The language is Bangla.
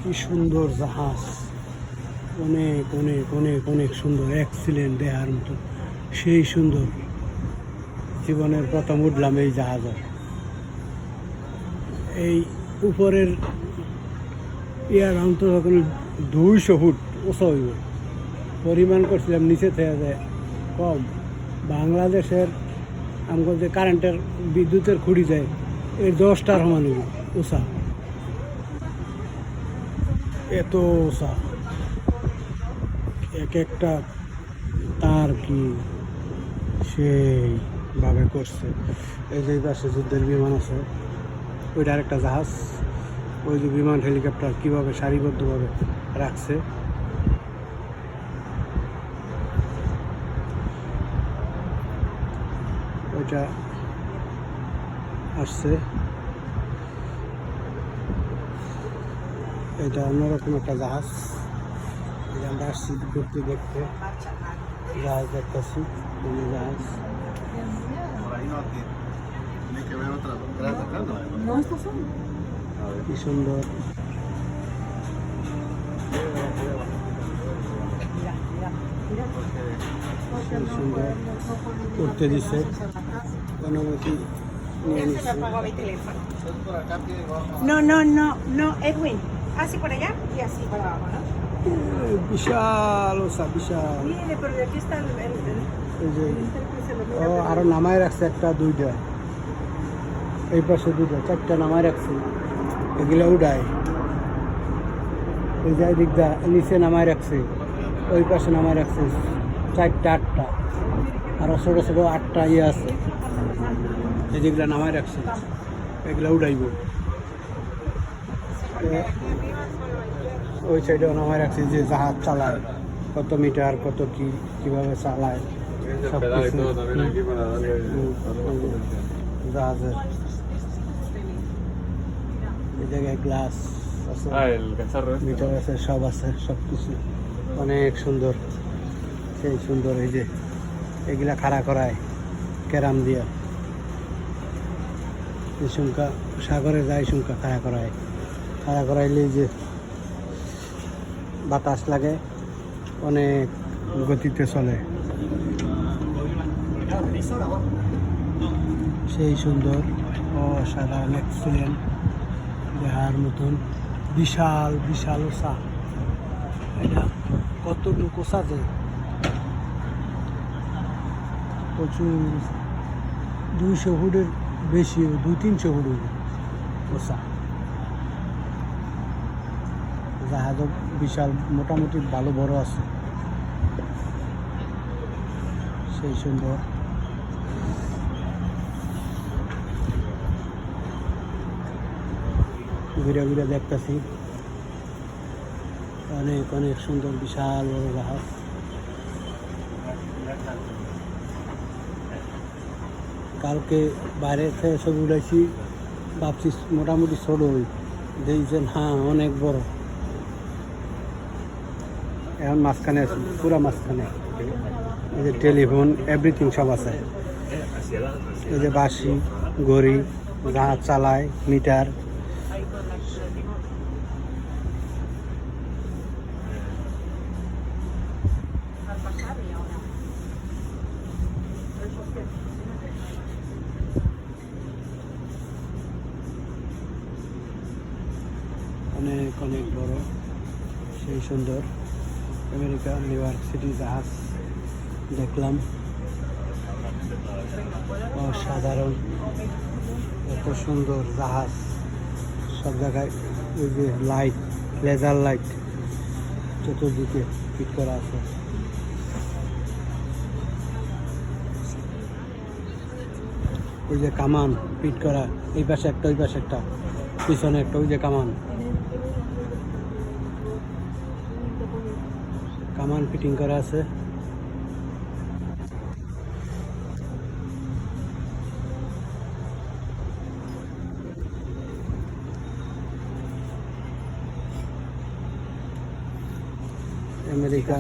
কি সুন্দর জাহাজ, অনেক অনেক অনেক অনেক সুন্দর, এক্সিলেন্ট, দেহার মতো সেই সুন্দর। জীবনের প্রথম উঠলাম এই জাহাজে। এই উপরের ইয়ার অন্তত 200 ফুট উঁচা হইব। পরিমাণ করছিলাম নিচে থেকে যায় কম। বাংলাদেশের আমাদের যে কারেন্টের বিদ্যুতের খুঁড়ি যায় এর 10টার সমান হইব উঁচা, এত উঁচা। এক একটা তার কি সেইভাবে করছে। এই যে পাশে যুদ্ধের বিমান আছে, ওইটা আরেকটা জাহাজ। ওই যে বিমান হেলিকপ্টার কীভাবে সারিবদ্ধভাবে রাখছে। ওইটা আসছে, এটা অন্যরকম একটা জাহাজ। আমরা আসছি ঘুরতে দেখতে, জাহাজ দেখতেছি, জাহাজ কি সুন্দর। সুন্দর করতে দিছে, অনুমতি নিয়ে নিচ্ছে। No, no, no, no, Edwin. Así por allá y así para abajo, ¿no? বিশাল ওসা, বিশাল। Mire, pero de aquí está এই যে se lo mira. আরো নামায় রাখছে, একটা দুইটা, এই পাশে দুইটা, 4টা নামায় রাখছে। এগুলো উড়ায়, এই যে দিকটা নিচে নামায় রাখছে, ওই পাশে নামায় রাখছে 4টা 8টা, আরো ছোট ছোট 8টা ইয়ে আছে, এই যেগুলো নামায় রাখছে এগুলো উড়াইব। ওই সাইডেও নামায় রাখছে যে জাহাজ চালায়, কত মিটার, কত কি, কিভাবে চালায় সব কিছু। জাহাজের এই জায়গায় গ্লাস আছে, মিটার আছে, সব আছে, সব কিছু অনেক সুন্দর, সেই সুন্দর। এই যে এগুলা খাড়া করায় ক্যারাম দিয়া, এই সংখ্যা সাগরে যায়, সংখ্যা খাড়া করাইলে যে বাতাস লাগে, অনেক গতিতে চলে, সেই সুন্দর, অসাধারণ, এক্সিলেন্ট, দেহার মতন, বিশাল বিশাল ওষা। এটা কতটুকু ওষা যে প্রচুর, 200 ফুটের বেশি, 200-300 ফুটের ওষা। জাহাজও বিশাল, মোটামুটি ভালো বড় আছে, সেই সুন্দর। ঘুরে ঘুরে দেখতেছি, অনেক অনেক সুন্দর, বিশাল বড় জাহাজ। কালকে বাইরে থেকে ছবি উঠেছি, ভাবছি মোটামুটি ছোট, দেখছেন, হ্যাঁ অনেক বড়। এখন মাঝখানে আছে, পুরা মাঝখানে। এই যে টেলিফোন, এভরিথিং সব আছে। এই যে বাঁশি, ঘড়ি, জাহাজ চালায়, মিটার, অনেক অনেক বড়, সেই সুন্দর। আমেরিকা নিউ ইয়র্ক সিটি জাহাজ দেখলাম, অসাধারণ, এত সুন্দর জাহাজ। সব জায়গায় ওই যে লাইট, লেজার লাইট চতুর্দিকে ফিট করা আছে। ওই যে কামান ফিট করা, এই পাশে একটা, ওই পাশে একটা, পিছনে একটা, ওই যে কামান ফিটিং করা আছে। আমেরিকা